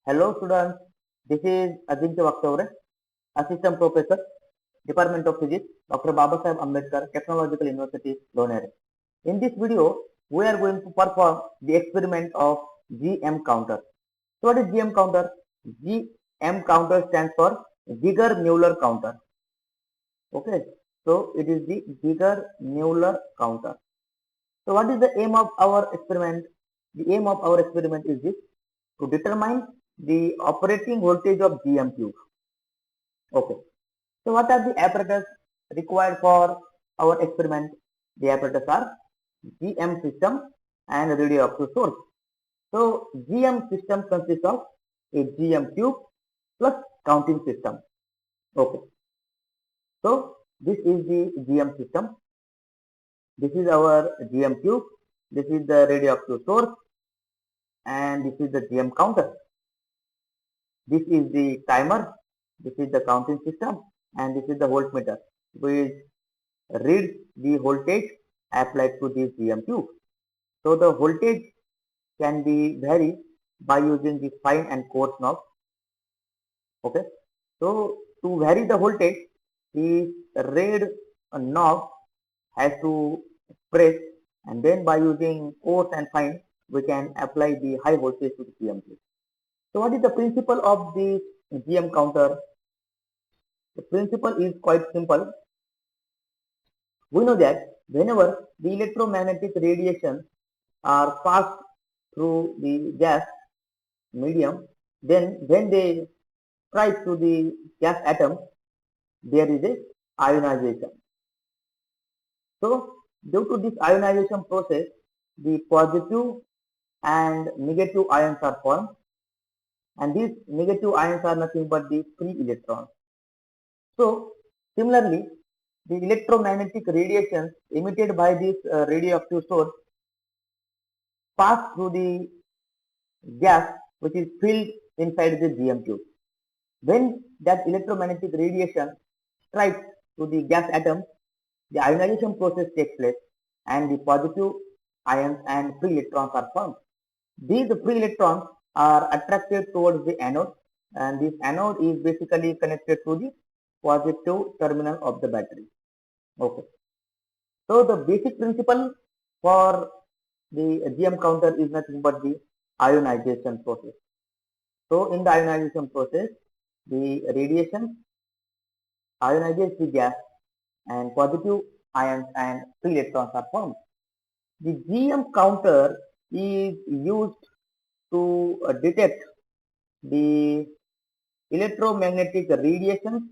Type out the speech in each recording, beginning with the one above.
Hello students, this is Ajinkya Vaktavre, Assistant Professor, Department of Physics, Dr. Babasaheb Ambedkar, Technological University, Donere. In this video, we are going to perform the experiment of GM counter. So what is GM counter? GM counter stands for Ziegler-Muller counter. Okay, so it is the Ziegler-Muller counter. So what is the aim of our experiment? The aim of our experiment is this: to determine the operating voltage of GM tube. Okay. So what are the apparatus required for our experiment? The apparatus are GM system and radioactive source. So GM system consists of a GM tube plus counting system. Okay. So this is the GM system. This is our GM tube. This is the radioactive source and this is the GM counter. This is the timer. This is the counting system and this is the voltmeter which reads the voltage applied to this GM tube. So the voltage can be varied by using the fine and coarse knob. Okay. So to vary the voltage, the red knob has to press, and then by using coarse and fine, we can apply the high voltage to the GM tube. So what is the principle of this GM counter? The principle is quite simple. We know that whenever the electromagnetic radiation are passed through the gas medium, then when they strike to the gas atom, there is a ionization. So due to this ionization process, the positive and negative ions are formed, and these negative ions are nothing but the free electrons. So similarly, the electromagnetic radiations emitted by this radioactive source pass through the gas which is filled inside the GM tube. When that electromagnetic radiation strikes to the gas atom, the ionization process takes place and the positive ions and free electrons are formed. These free electrons are attracted towards the anode, and this anode is basically connected to the positive terminal of the battery. Okay. So the basic principle for the GM counter is nothing but the ionization process. So in the ionization process, the radiation ionizes the gas and positive ions and free electrons are formed. The GM counter is used to detect the electromagnetic radiation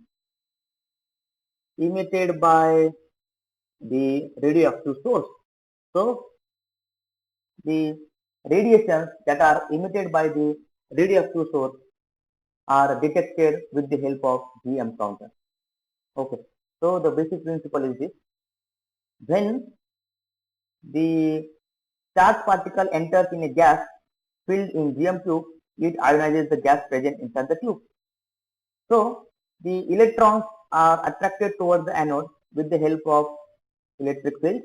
emitted by the radioactive source. So the radiations that are emitted by the radioactive source are detected with the help of GM counter. Okay. So the basic principle is this: when the charged particle enters in a gas filled in GM tube, it ionizes the gas present inside the tube. So the electrons are attracted towards the anode with the help of electric field,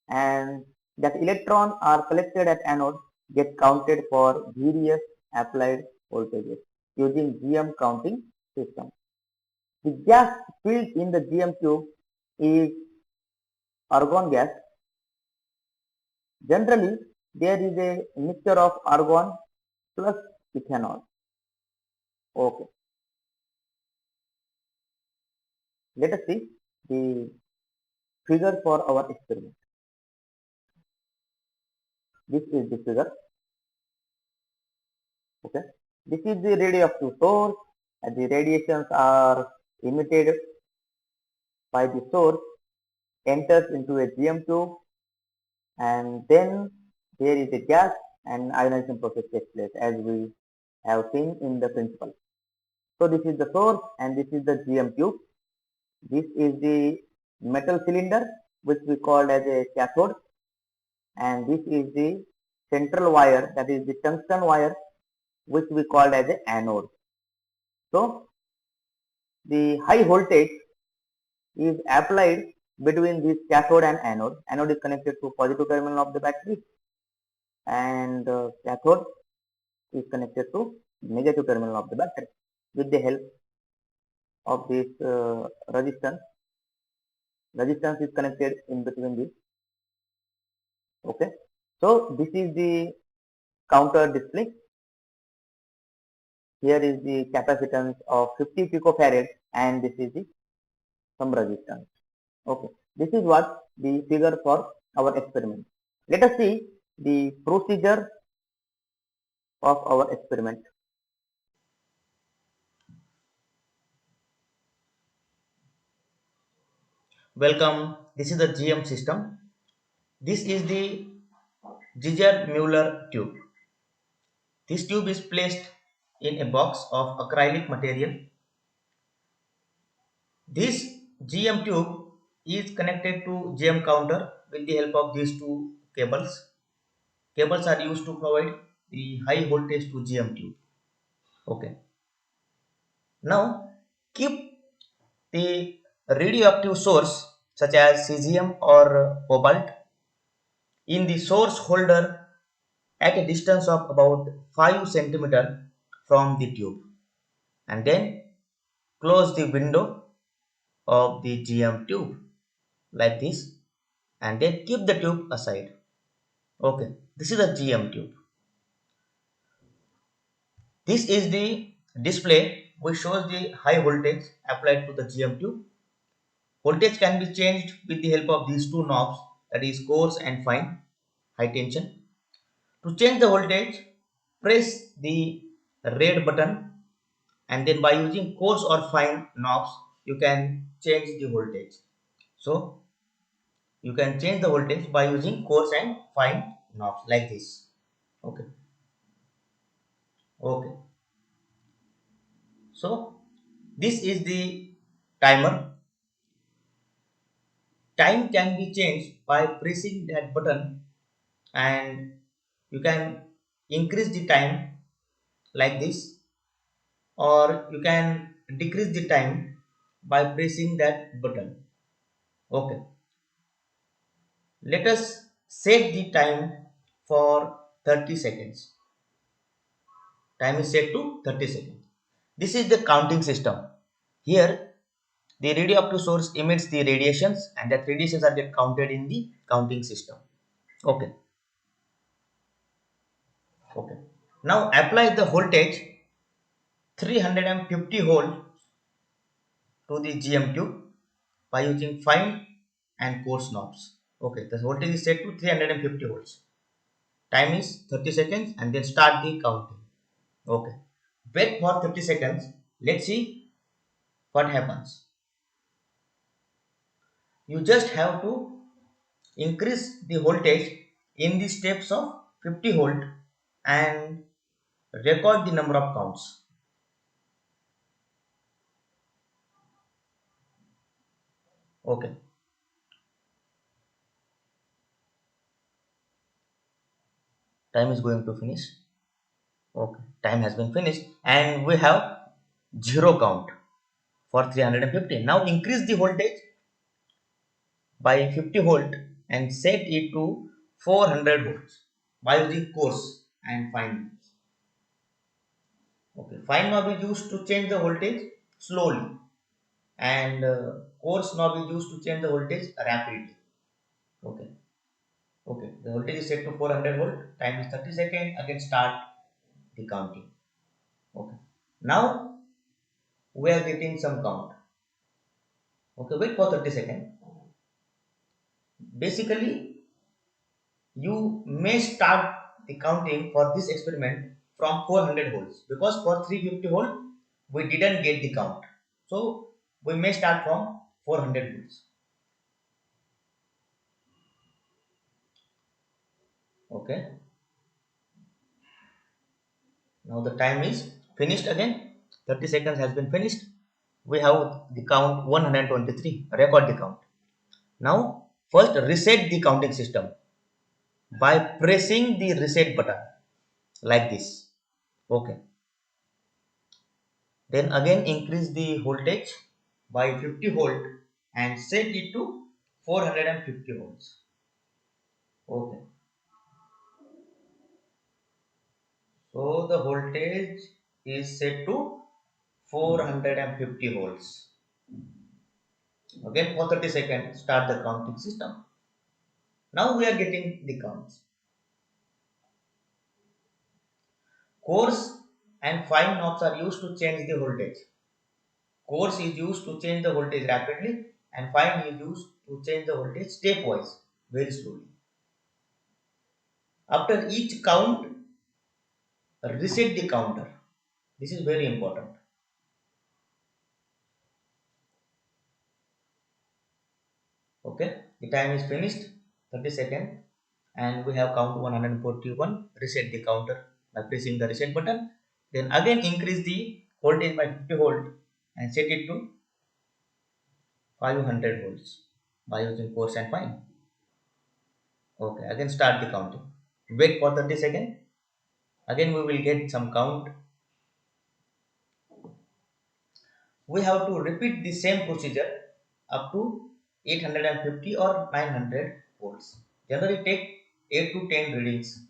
and that electrons are collected at anode get counted for various applied voltages using GM counting system. The gas filled in the GM tube is argon gas. Generally, there is a mixture of argon plus ethanol. Okay. Let us see the figure for our experiment. This is the figure. Okay. This is the radioactive source, and the radiations are emitted by the source, enters into a GM tube, and then there is a gas and ionization process takes place as we have seen in the principle. So this is the source and this is the GM tube. This is the metal cylinder which we called as a cathode, and this is the central wire, that is the tungsten wire, which we called as a anode. So the high voltage is applied between this cathode and anode. Anode is connected to positive terminal of the battery, and cathode is connected to negative terminal of the battery. With the help of this resistance is connected in between this. Okay, so this is the counter display. Here is the capacitance of 50 picofarad and this is the some resistance. Okay, this is what the figure for our experiment. Let us see the procedure of our experiment. Welcome, this is the GM system. This is the Giger-Muller tube. This tube is placed in a box of acrylic material. This GM tube is connected to GM counter with the help of these two cables. Cables are used to provide the high voltage to GM tube. Okay. Now keep the radioactive source such as cesium or cobalt in the source holder at a distance of about 5 centimeter from the tube, and then close the window of the GM tube like this, and then keep the tube aside. Okay, this is the GM tube. This is the display which shows the high voltage applied to the GM tube. Voltage can be changed with the help of these two knobs, that is coarse and fine, high tension. To change the voltage, press the red button, and then by using coarse or fine knobs you can change the voltage. So you can change the voltage by using coarse and fine knobs like this. Okay. Okay, so this is the timer. Time can be changed by pressing that button, and you can increase the time like this, or you can decrease the time by pressing that button. Okay, let us set the time for 30 seconds. Time is set to 30 seconds. This is the counting system. Here the radioactive source emits the radiations, and that radiations are get counted in the counting system. Okay. Okay. Now apply the voltage 350 volt to the GM tube by using fine and coarse knobs. Okay, the voltage is set to 350 volts. Time is 30 seconds, and then start the counting. Okay. Wait for 30 seconds. Let's see what happens. You just have to increase the voltage in the steps of 50 volt and record the number of counts. Okay. Time is going to finish. Okay, time has been finished, and we have zero count for 350. Now increase the voltage by 50 volt and set it to 400 volts by using coarse and fine knobs. Okay, fine knob is used to change the voltage slowly, and coarse knob is used to change the voltage rapidly. Okay, okay, the voltage is set to 400 volt. Time is 30 seconds. Again, start the counting. Okay, now we are getting some count. Okay, wait for 30 seconds. Basically, you may start the counting for this experiment from 400 volts, because for 350 volt we didn't get the count. So we may start from 400 volts. Okay. Now the time is finished again. 30 seconds has been finished. We have the count 123. Record the count. Now first reset the counting system by pressing the reset button like this. Okay. Then again increase the voltage by 50 volt and set it to 450 volts. Okay. So the voltage is set to 450 volts. Again for 30 seconds, start the counting system. Now we are getting the counts. Coarse and fine knobs are used to change the voltage. Coarse is used to change the voltage rapidly and fine is used to change the voltage stepwise, very slowly. After each count, reset the counter. This is very important. Okay, the time is finished, 30 seconds, and we have count 141. Reset the counter by pressing the reset button. Then again increase the voltage by 50 volt and set it to 500 volts by using coarse and fine. Okay, again start the counting. Wait for 30 seconds. Again we will get some count. We have to repeat the same procedure up to 850 or 900 volts. Generally take 8 to 10 readings.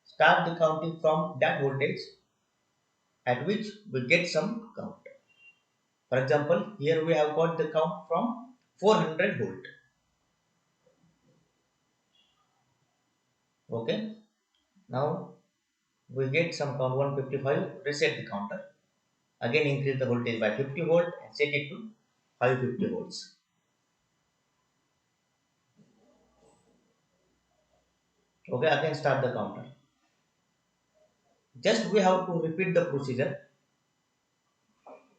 Start the counting from that voltage at which we get some count. For example, here we have got the count from 400 volt. Okay. Now we get some count 155. Reset the counter. Again increase the voltage by 50 volt and set it to 550 volts. Okay. Again start the counter. Just we have to repeat the procedure.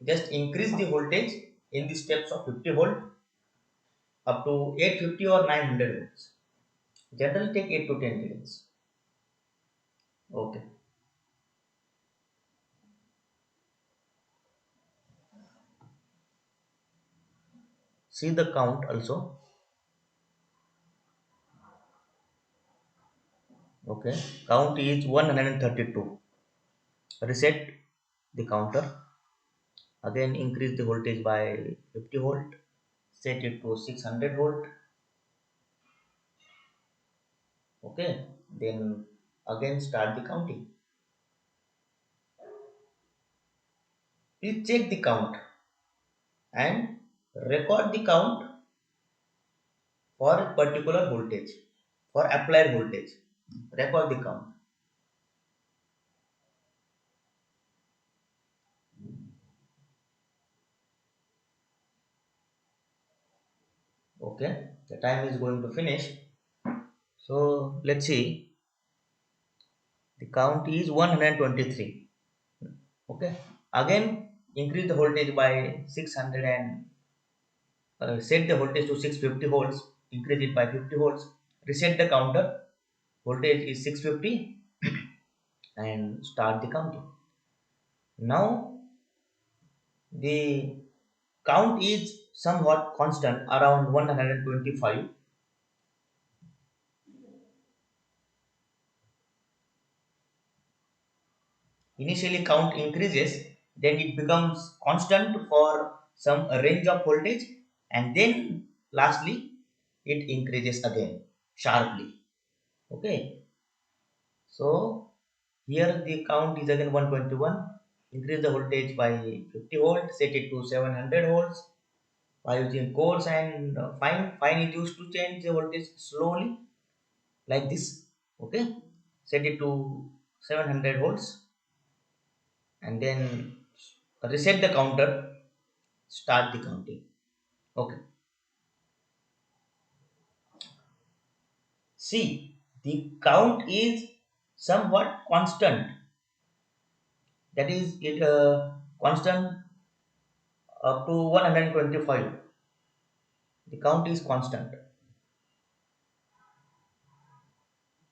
Just increase the voltage in the steps of 50 volt up to 850 or 900 volts. Generally take 8 to 10 readings. Okay. See the count also. Okay. Count is 132. Reset the counter. Again increase the voltage by 50 volt. Set it to 600 volt. Okay. Then again start the counting. Please check the count and record the count for a particular voltage, for applied voltage. Record the count. Okay, the time is going to finish. So let's see. The count is 123. Okay, again increase the voltage by 600 and set the voltage to 650 volts. Increase it by 50 volts. Reset the counter. Voltage is 650 and start the counting. Now the count is somewhat constant around 125. Initially count increases, then it becomes constant for some range of voltage, and then lastly it increases again sharply. Okay, so here the count is again 121. Increase the voltage by 50 volt, set it to 700 volts by using coarse and fine. Fine is used to change the voltage slowly like this. Okay, set it to 700 volts and then reset the counter, start the counting. Okay, see the count is somewhat constant, that is it constant up to 125. The count is constant.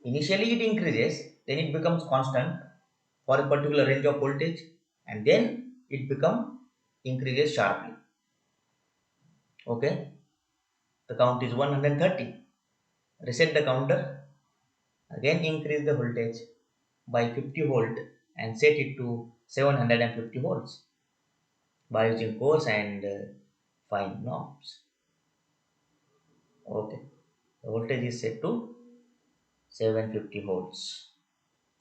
Initially it increases, then it becomes constant for a particular range of voltage, and then it become increases sharply. Okay, the count is 130. Reset the counter. Again increase the voltage by 50 volt and set it to 750 volts by using coarse and fine knobs. Okay, the voltage is set to 750 volts.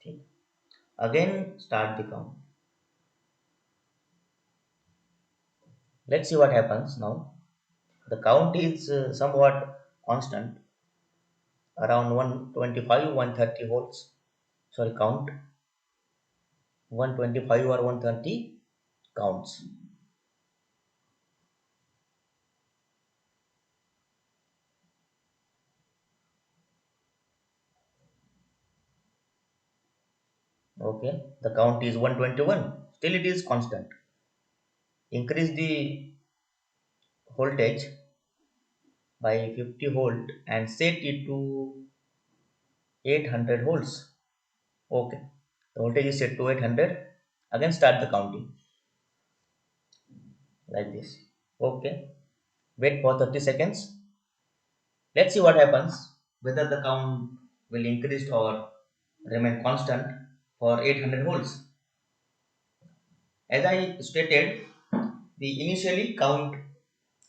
Okay. Again start the count. Let's see what happens now. The count is somewhat constant, around 125 130 volts. Sorry, count 125 or 130 counts. Okay, the count is 121, still it is constant. Increase the voltage by 50 volt and set it to 800 volts. Okay, the voltage is set to 800. Again start the counting like this. Okay, wait for 30 seconds. Let's see what happens, whether the count will increase or remain constant for 800 volts. As I stated, the initially count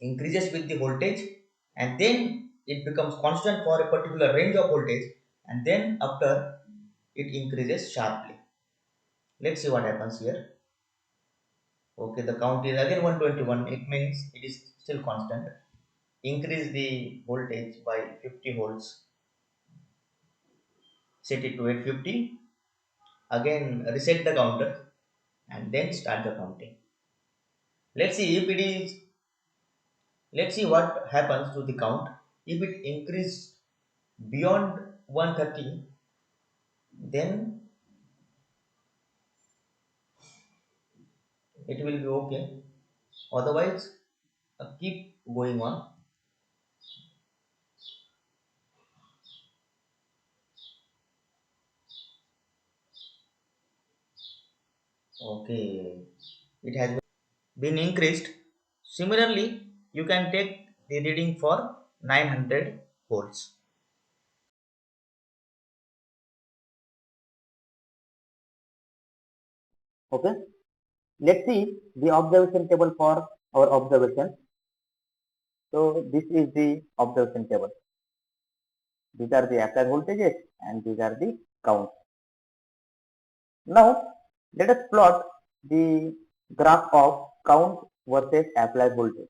increases with the voltage and then it becomes constant for a particular range of voltage, and then after it increases sharply. Let's see what happens here. Okay, the count is again 121. It means it is still constant. Increase the voltage by 50 volts. Set it to 850. Again reset the counter and then start the counting. Let's see if it is. Let's see what happens to the count. If it increases beyond 130, then it will be okay. Otherwise, keep going on. Okay, it has been increased. Similarly, you can take the reading for 900 volts. Okay, let's see the observation table for our observation. So this is the observation table. These are the applied voltages and these are the counts. Now let us plot the graph of count versus applied voltage.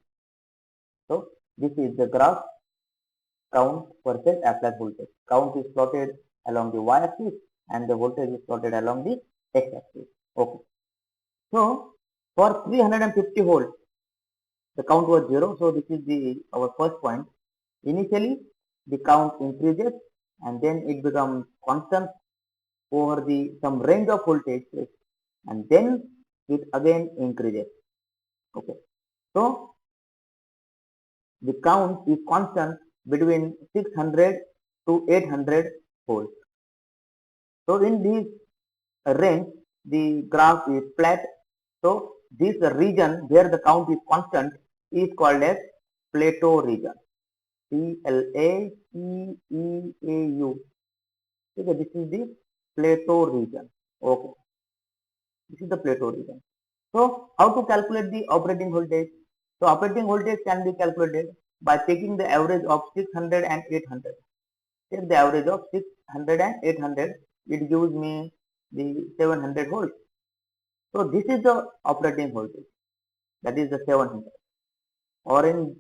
So this is the graph count versus applied voltage. Count is plotted along the y-axis and the voltage is plotted along the x-axis. Okay. So for 350 volts, the count was 0. So this is our first point. Initially, the count increases and then it becomes constant over the some range of voltage, and then it again increases. Okay. So the count is constant between 600 to 800 volts. So in this range, the graph is flat. So this region where the count is constant is called as plateau region. Placeeau. Okay, this is the plateau region. Okay, this is the plateau region. So how to calculate the operating voltage? So operating voltage can be calculated by taking the average of 600 and 800. Take the average of 600 and 800. It gives me the 700 volts. So this is the operating voltage. That is the 700. Orange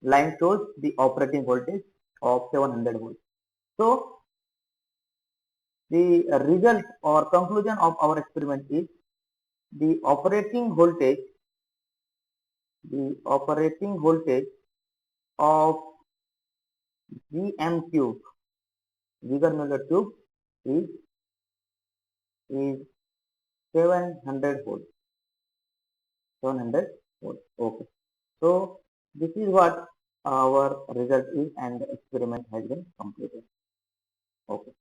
line shows the operating voltage of 700 volts. So the result or conclusion of our experiment is the operating voltage of GM tube, Ziegler-Muller tube, is is 700 volts. 700 volts. Okay. So this is what our result is, and the experiment has been completed. Okay.